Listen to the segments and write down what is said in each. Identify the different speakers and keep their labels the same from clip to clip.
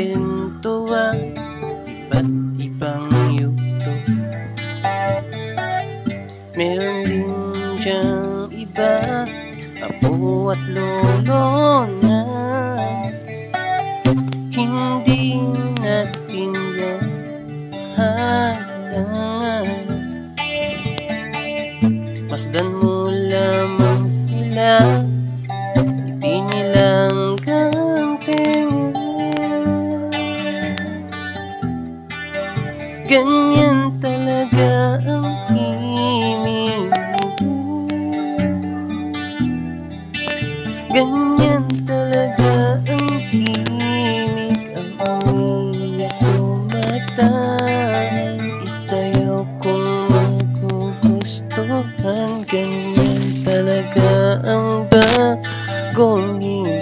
Speaker 1: kwentuhan, iba't ibang yugto. Meron din diyang iba, apo at lolo na hindi natin yan halangan. Masdan mo lamang sila, itinilangang tenga. Ganyan talaga ang himig mo, ganyan talaga ang himig. Ang umiyak kumatahan, isayaw kung magugustuhan. Ganyan talaga ang bagong himig.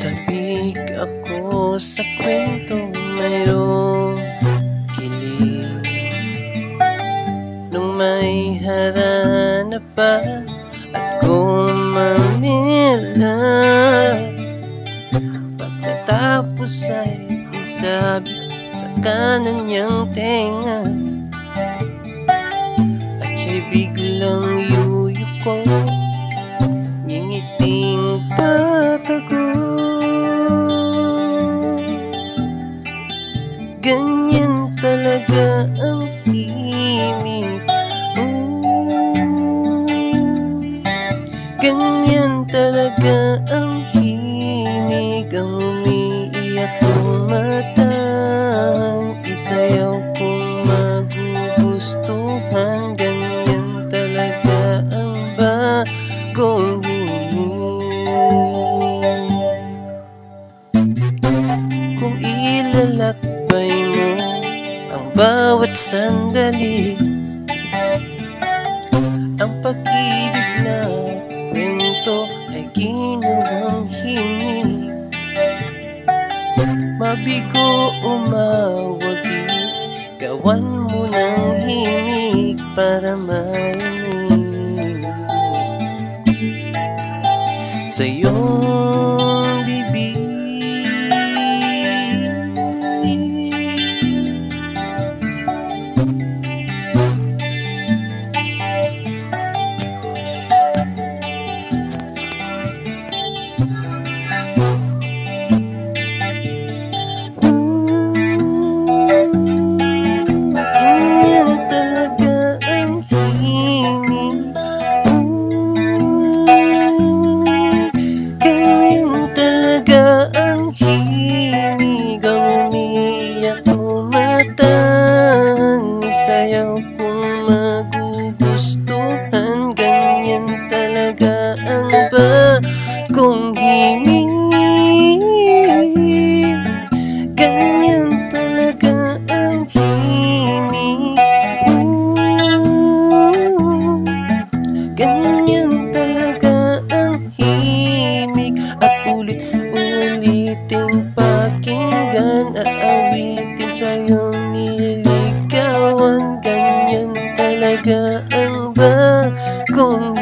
Speaker 1: Sabik ako sa kwento, mayroong kilig. Nung may harana pa at gumamila, pagkatapos ay isabi sa kanan niyang tenga, at siya'y biglang yuyuko, ngingiting patago. Ganyan talaga ang himig. Ganyan talaga ang himig. Ang umiiyak kumatahan, isayaw kung magugustuhan. Ganyan talaga ang bagong himig. Kung ilalakbay mo ang bawat sandali, ang pag-ibig na kwento ay ginawang himig. Mabigo o mawagi, gawan mo ng himig para marinig sa iyong bibig. Isayaw kung magugustuhan. Ganyan talaga ang bagong himig. Ganyan talaga ang himig. Ganyan talaga ang himig. At ulit-ulitin pakinggan, aawitin sa'yong nililigawan. Ganyan talaga ang bagong